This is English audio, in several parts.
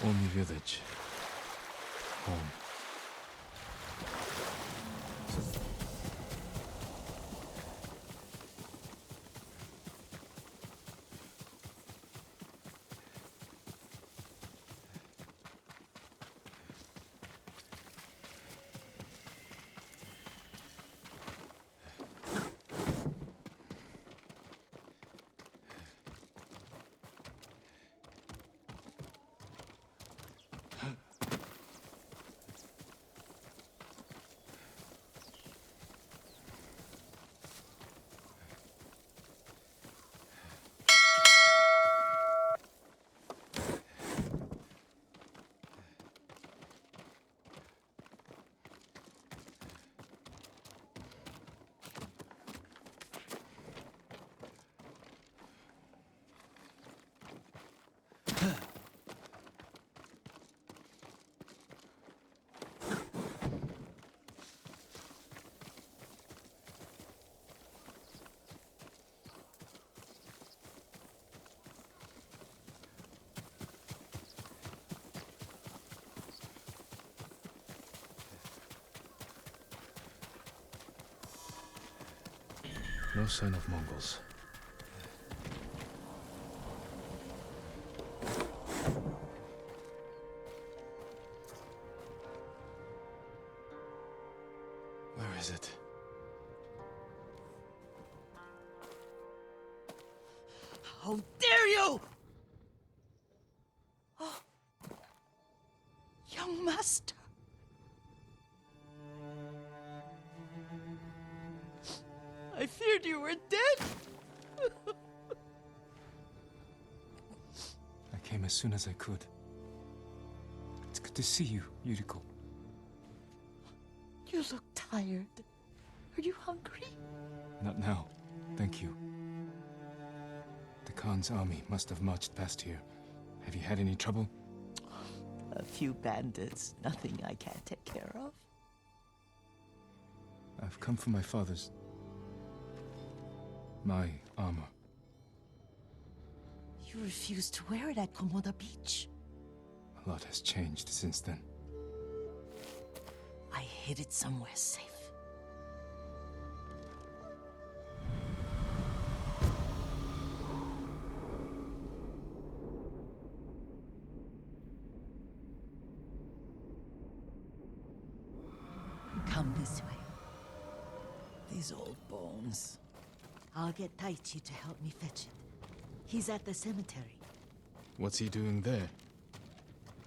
Only village. Home. No sign of Mongols. Where is it? How dare you! Oh, young master. I feared you were dead. I came as soon as I could. It's good to see you, Yuriko. You look tired. Are you hungry? Not now. Thank you. The Khan's army must have marched past here. Have you had any trouble? A few bandits. Nothing I can't take care of. I've come for my father's... my armor. You refused to wear it at Komoda Beach. A lot has changed since then. I hid it somewhere safe. Come this way. These old bones. I'll get Taichi to help me fetch it. He's at the cemetery. What's he doing there?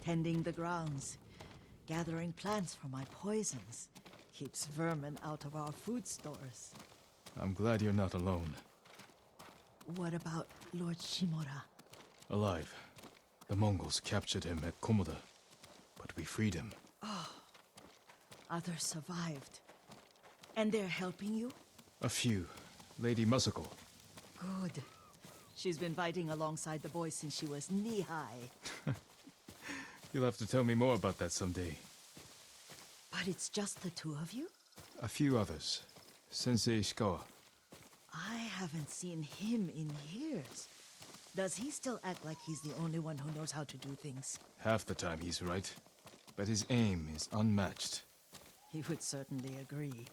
Tending the grounds. Gathering plants for my poisons. Keeps vermin out of our food stores. I'm glad you're not alone. What about Lord Shimura? Alive. The Mongols captured him at Komoda, but we freed him. Others survived. And they're helping you? A few. Lady Masako. Good. She's been fighting alongside the boys since she was knee-high. You'll have to tell me more about that someday. But it's just the two of you? A few others. Sensei Ishikawa. I haven't seen him in years. Does he still act like he's the only one who knows how to do things? Half the time he's right, but his aim is unmatched. He would certainly agree.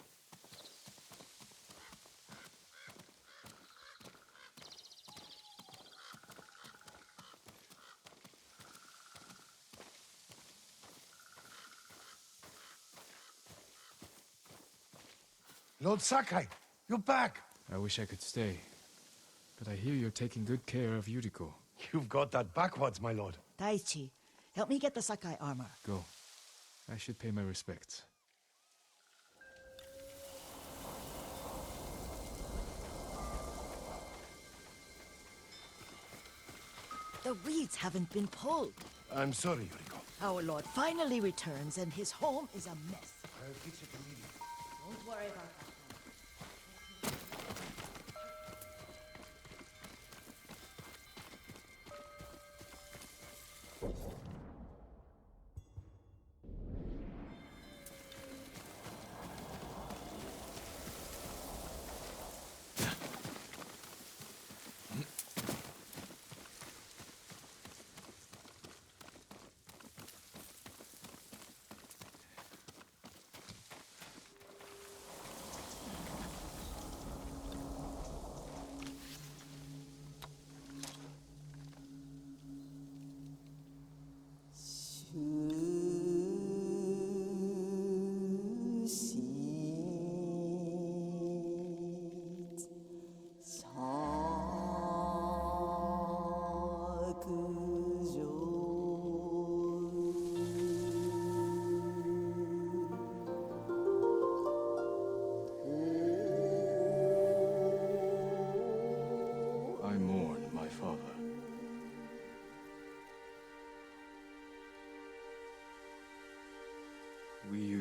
Lord Sakai, you're back. I wish I could stay, but I hear you're taking good care of Yuriko. You've got that backwards, my lord. Taichi, help me get the Sakai armor. Go. I should pay my respects. The weeds haven't been pulled. I'm sorry, Yuriko. Our lord finally returns and his home is a mess. I'll fix it immediately. Don't worry about that.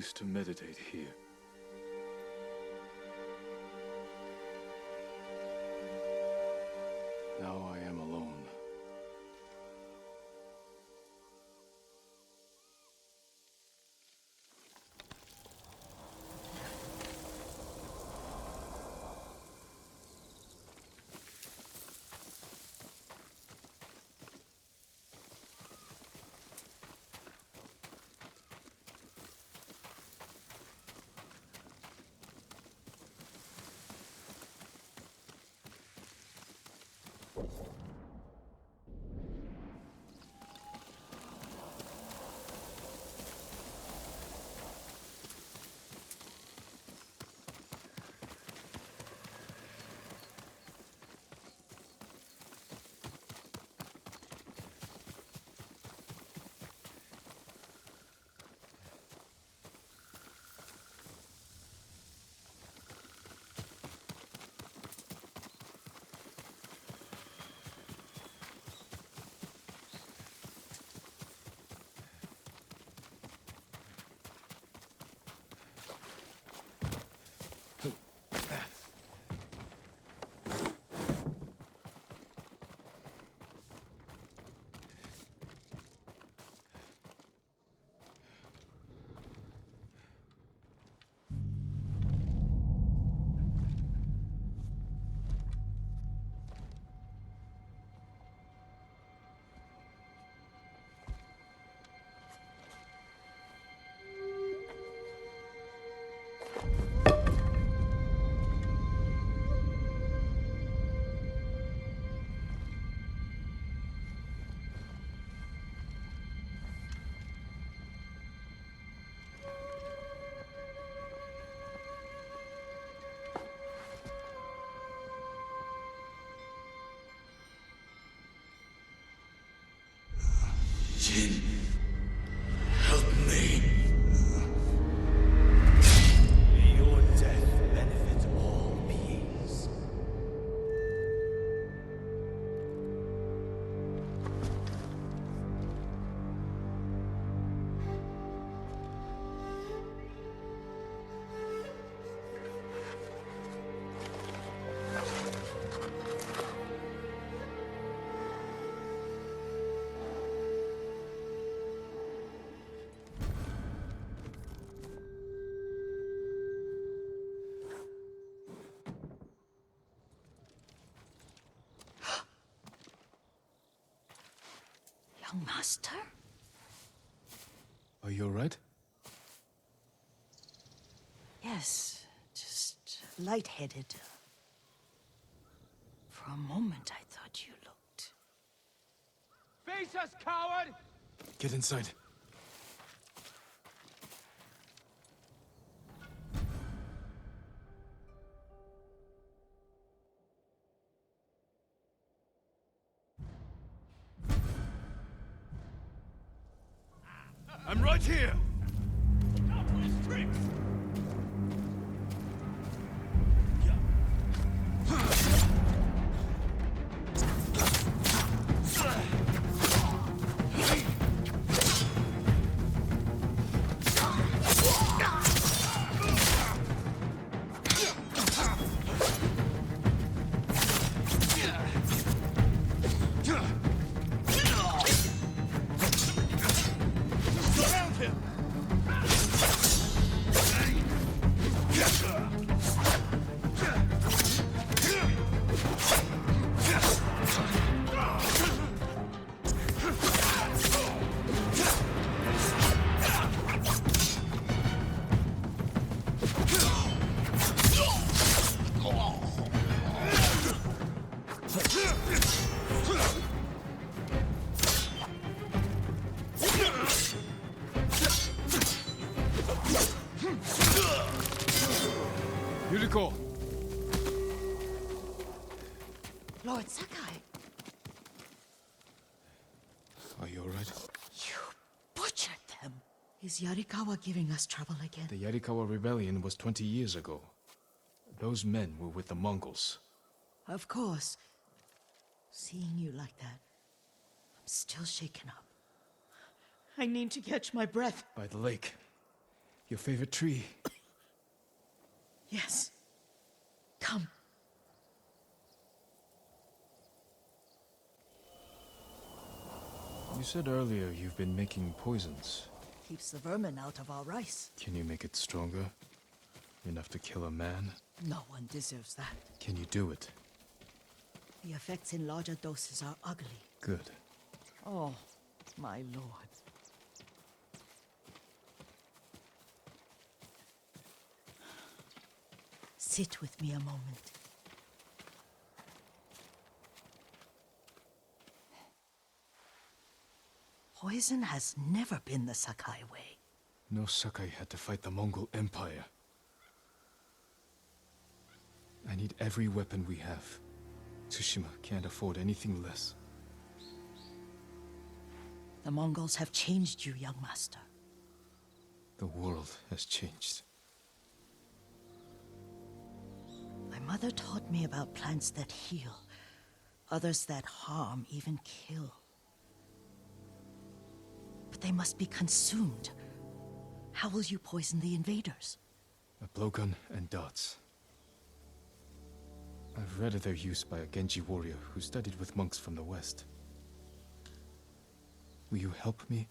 used to meditate here. Now I am alone. Jin, help me. May your death benefit all beings. Young master? Are you alright? Yes, just lightheaded. For a moment, I thought you looked... Face us, coward! Get inside. I'm right here. Yuriko! Lord Sakai, Are you alright? you butchered them. Is Yarikawa giving us trouble again? The Yarikawa rebellion was 20 years ago. Those men were with the Mongols. Of course. Seeing you like that, I'm still shaken up. I need to catch my breath. By the lake. Your favorite tree. Yes. Come. You said earlier you've been making poisons. Keeps the vermin out of our rice. Can you make it stronger? Enough to kill a man? No one deserves that. Can you do it? The effects in larger doses are ugly. Good. Oh, my lord. Sit with me a moment. Poison has never been the Sakai way. No Sakai had to fight the Mongol Empire. I need every weapon we have. Tsushima can't afford anything less. The Mongols have changed you, young master. The world has changed. My mother taught me about plants that heal, others that harm, even kill. But they must be consumed. How will you poison the invaders? A blowgun and darts. I've read of their use by a Genji warrior who studied with monks from the west. Will you help me?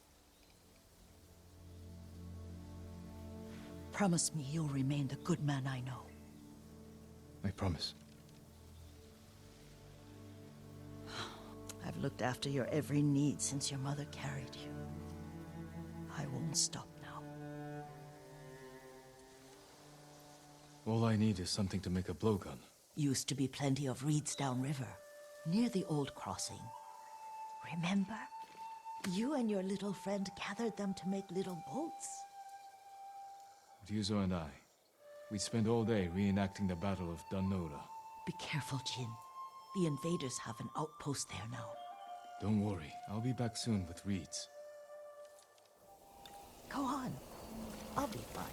Promise me you'll remain the good man I know. I promise. I've looked after your every need since your mother carried you. I won't stop now. All I need is something to make a blowgun. Used to be plenty of reeds downriver, near the old crossing. Remember? You and your little friend gathered them to make little boats. Ryuzo and I, we spent all day reenacting the Battle of Danora. Be careful, Jin. The invaders have an outpost there now. Don't worry, I'll be back soon with reeds. Go on. I'll be fine.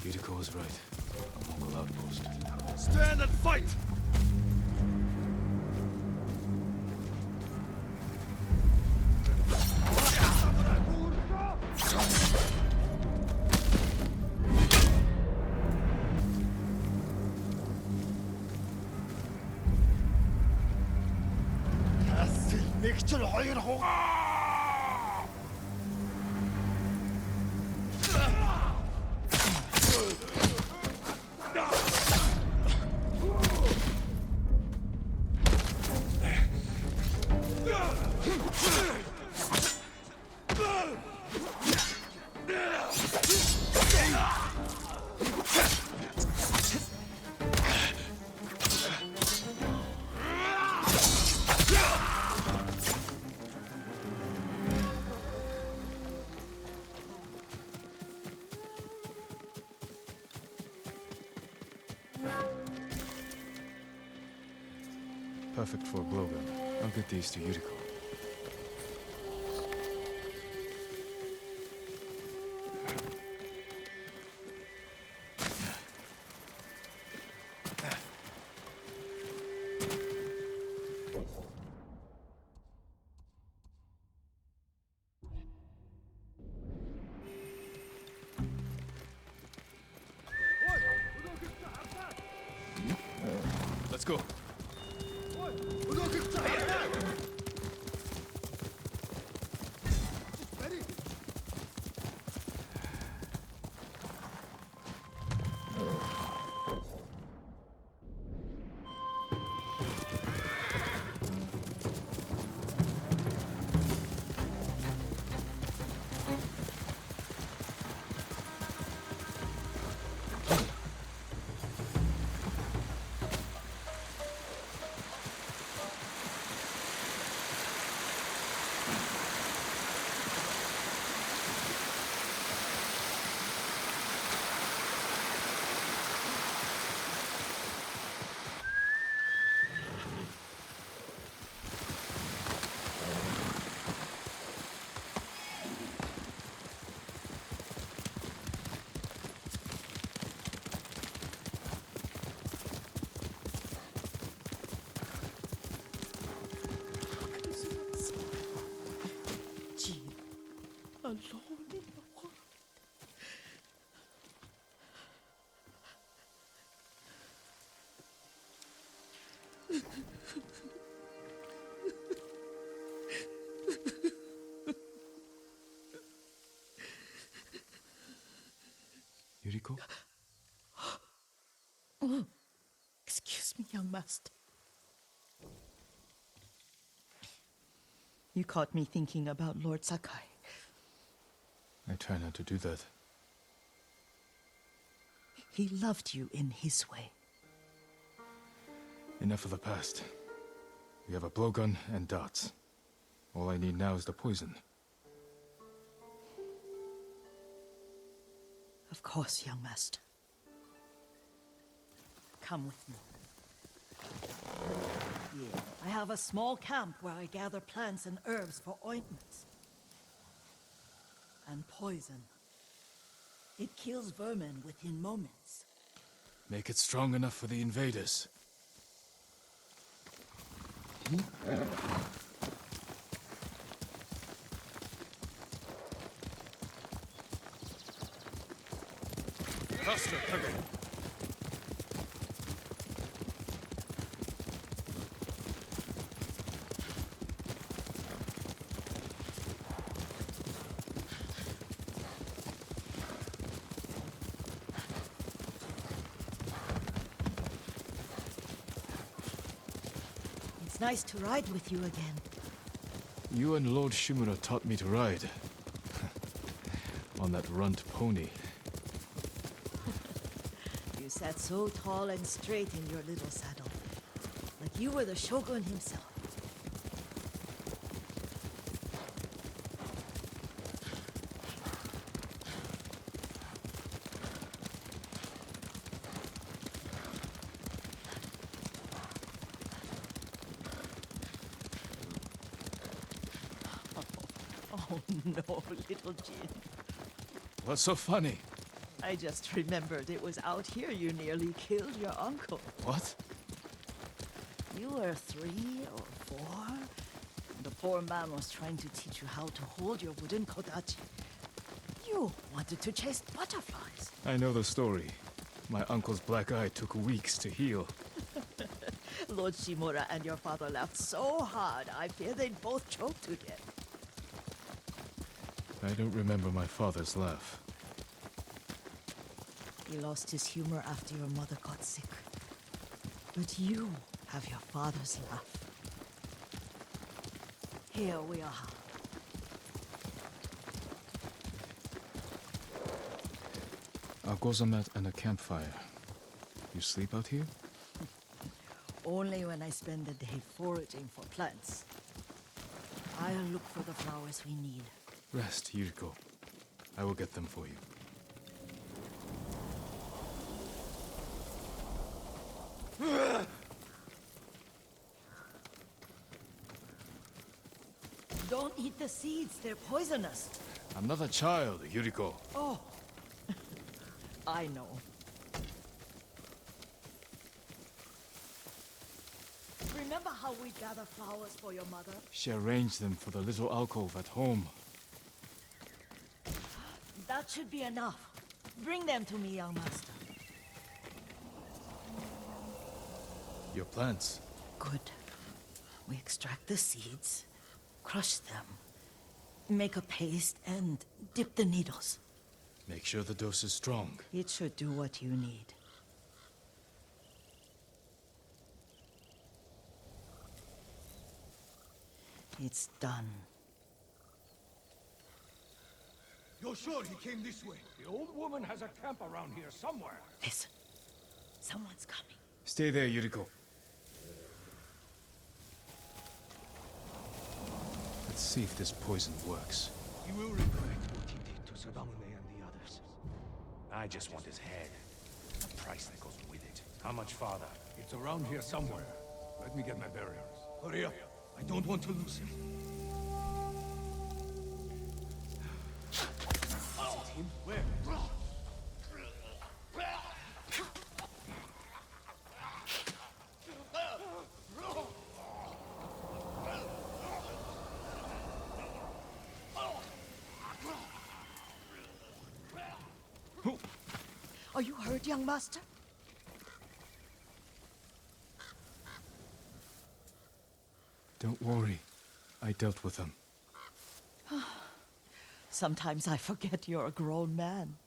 Yuriko was right. A Mongol outpost. Stand and fight! Perfect for a blowgun. I'll get these to Yuriko. Let's go. Jin, alone in the world. Yuriko? Excuse me, young master. You caught me thinking about Lord Sakai. I try not to do that. He loved you in his way. Enough of the past. We have a blowgun and darts. All I need now is the poison. Of course, young master. Come with me. Yeah, I have a small camp where I gather plants and herbs for ointments. And poison. It kills vermin within moments. Make it strong enough for the invaders. Faster, Kage. It's nice to ride with you again. You and Lord Shimura taught me to ride. On that runt pony. You sat so tall and straight in your little saddle. Like you were the shogun himself. Oh no, little Jin. What's so funny? I just remembered it was out here you nearly killed your uncle. What? You were 3 or 4, and the poor man was trying to teach you how to hold your wooden kodachi. You wanted to chase butterflies. I know the story. My uncle's black eye took weeks to heal. Lord Shimura and your father laughed so hard, I fear they'd both choke to death. I don't remember my father's laugh. He lost his humor after your mother got sick. But you have your father's laugh. Here we are. A gozamat and a campfire. You sleep out here? Only when I spend the day foraging for plants. I'll look for the flowers we need. Rest, Yuriko. I will get them for you. Don't eat the seeds, they're poisonous. I'm not a child, Yuriko. Oh, I know. Remember how we gather flowers for your mother? She arranged them for the little alcove at home. That should be enough. Bring them to me, young master. Your plants. Good. We extract the seeds, crush them, make a paste, and dip the needles. Make sure the dose is strong. It should do what you need. It's done. You're sure he came this way? The old woman has a camp around here somewhere. Listen. Someone's coming. Stay there, Yuriko. Let's see if this poison works. He will regret what he did to Sadamune and the others. I just want his head. The price that goes with it. How much farther? It's around here somewhere. Let me get my barriers. Hurry up. I don't want to lose him. Is it him? Where? Are you hurt, young master? Don't worry. I dealt with them. Sometimes I forget you're a grown man.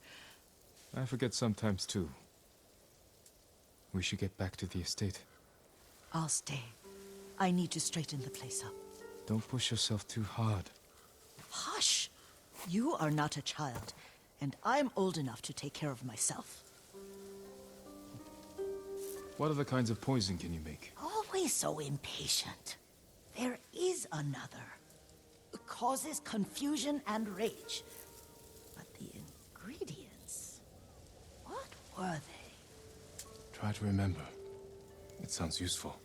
I forget sometimes too. We should get back to the estate. I'll stay. I need to straighten the place up. Don't push yourself too hard. Hush! You are not a child, and I'm old enough to take care of myself. What other kinds of poison can you make? Always so impatient. There is another. It causes confusion and rage. But the ingredients... what were they? Try to remember. It sounds useful.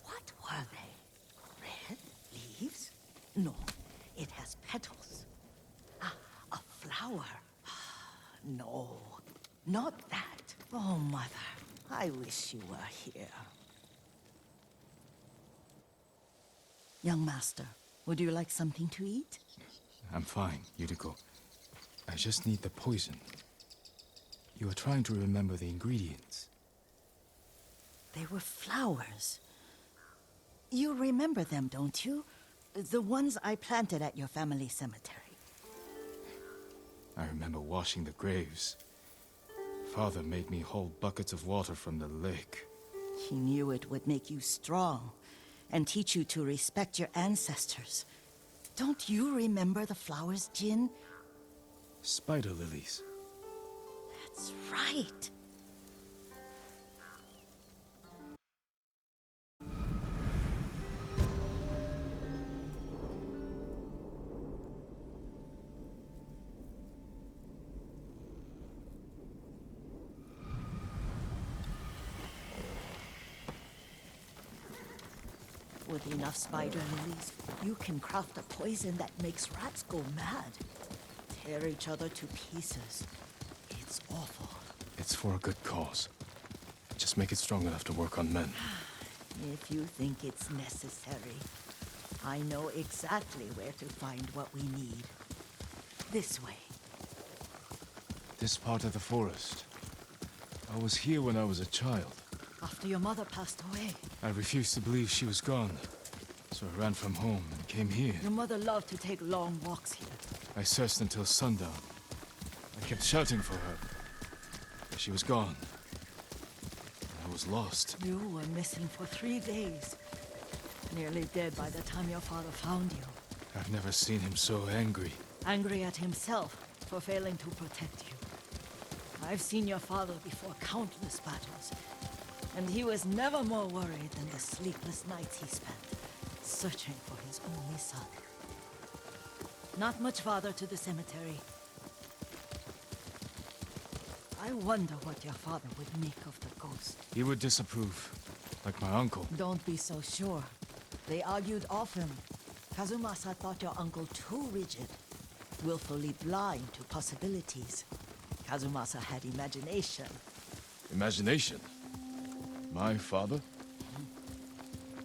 What were they? Red leaves? No, it has petals. Ah, a flower. No, not that. Oh, mother, I wish you were here. Young master, would you like something to eat? I'm fine, Yuriko. I just need the poison. You are trying to remember the ingredients. They were flowers. You remember them, don't you? The ones I planted at your family cemetery. I remember washing the graves. Father made me hold buckets of water from the lake. He knew it would make you strong and teach you to respect your ancestors. Don't you remember the flowers, Jin? Spider lilies. That's right. With enough spider lilies, you can craft a poison that makes rats go mad. Tear each other to pieces. It's awful. It's for a good cause. Just make it strong enough to work on men. If you think it's necessary, I know exactly where to find what we need. This way. This part of the forest. I was here when I was a child. After your mother passed away. I refused to believe she was gone. So I ran from home and came here. Your mother loved to take long walks here. I searched until sundown. I kept shouting for her. But she was gone. I was lost. You were missing for 3 days. Nearly dead by the time your father found you. I've never seen him so angry. Angry at himself for failing to protect you. I've seen your father before countless battles. And he was never more worried than the sleepless nights he spent searching for his only son. Not much farther to the cemetery. I wonder what your father would make of the ghost. He would disapprove, like my uncle. Don't be so sure. They argued often. Kazumasa thought your uncle too rigid, willfully blind to possibilities. Kazumasa had imagination. Imagination? My father?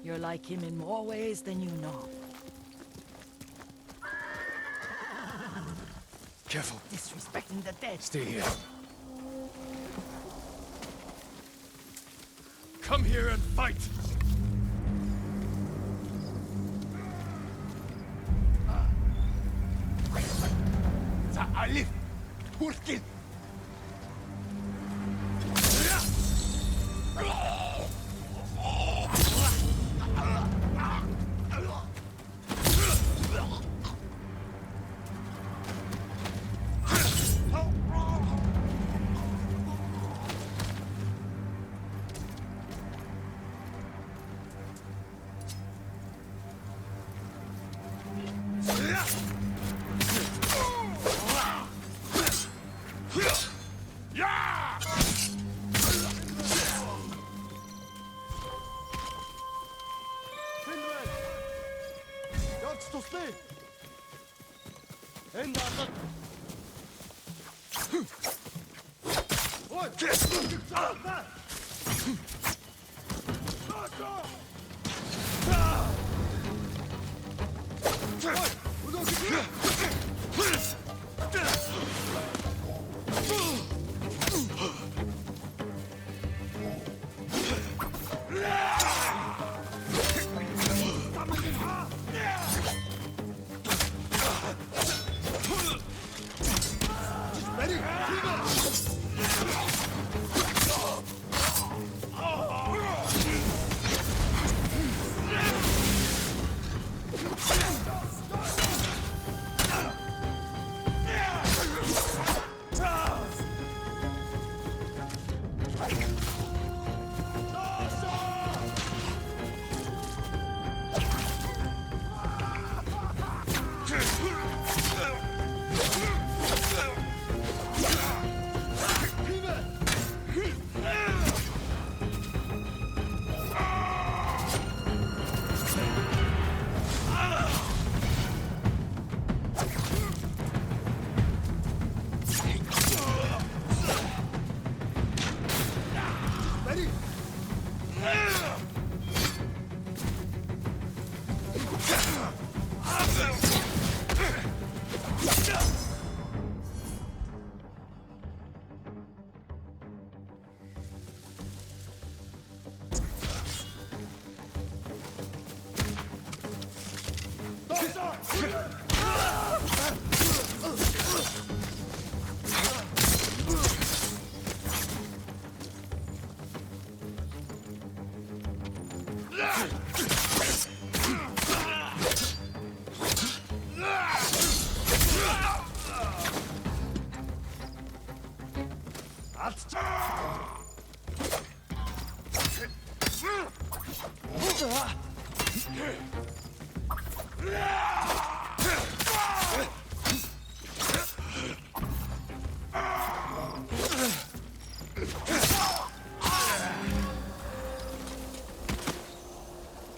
You're like him in more ways than you know. Careful. Disrespecting the dead. Stay here. Come here and fight! Alif! Hurkin!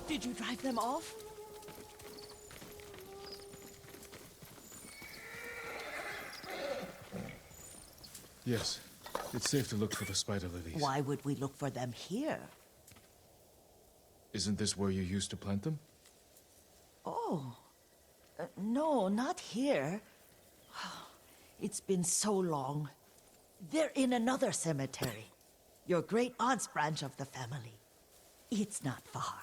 Did you drive them off? Yes. It's safe to look for the spider lilies. Why would we look for them here? Isn't this where you used to plant them? Oh. No, not here. It's been so long. They're in another cemetery. Your great aunt's branch of the family. It's not far.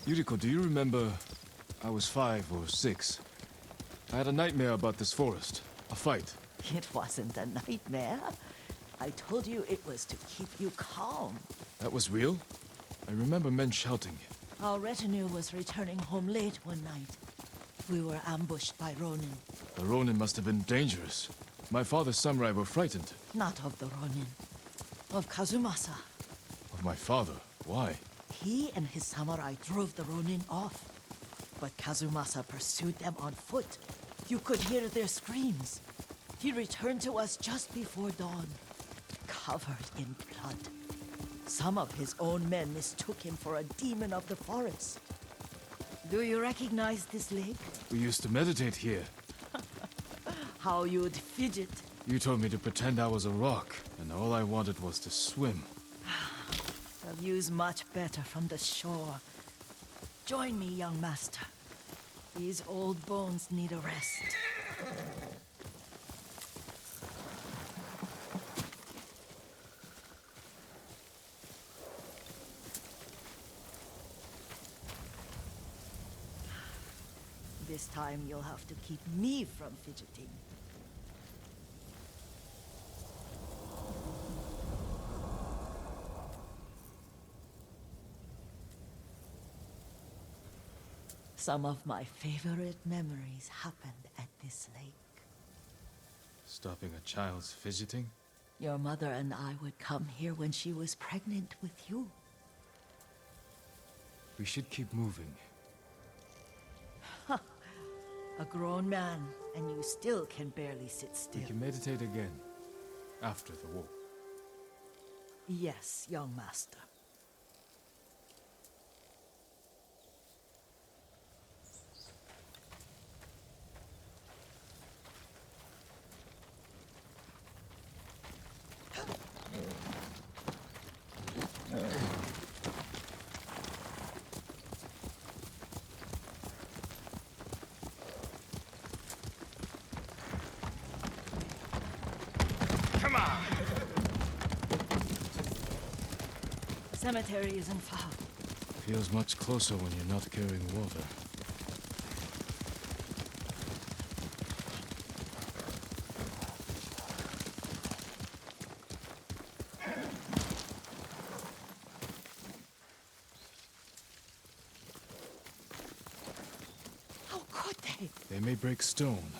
Yuriko, do you remember... I was 5 or 6. I had a nightmare about this forest. A fight. It wasn't a nightmare. I told you it was to keep you calm. That was real? I remember men shouting. Our retinue was returning home late one night. We were ambushed by Ronin. The Ronin must have been dangerous. My father's samurai were frightened. Not of the Ronin. Of Kazumasa. Of my father? Why? He and his samurai drove the Ronin off. But Kazumasa pursued them on foot. You could hear their screams. He returned to us just before dawn, covered in blood. Some of his own men mistook him for a demon of the forest. Do you recognize this lake? We used to meditate here. How you'd fidget. You told me to pretend I was a rock, and all I wanted was to swim. The view's much better from the shore. Join me, young master. These old bones need a rest. This time you'll have to keep me from fidgeting. Some of my favorite memories happened at this lake. Stopping a child's fidgeting? Your mother and I would come here when she was pregnant with you. We should keep moving. A grown man, and you still can barely sit still. We can meditate again, after the war. Yes, young master. Come on! The cemetery isn't far. Feels much closer when you're not carrying water. How could they? They may break stone,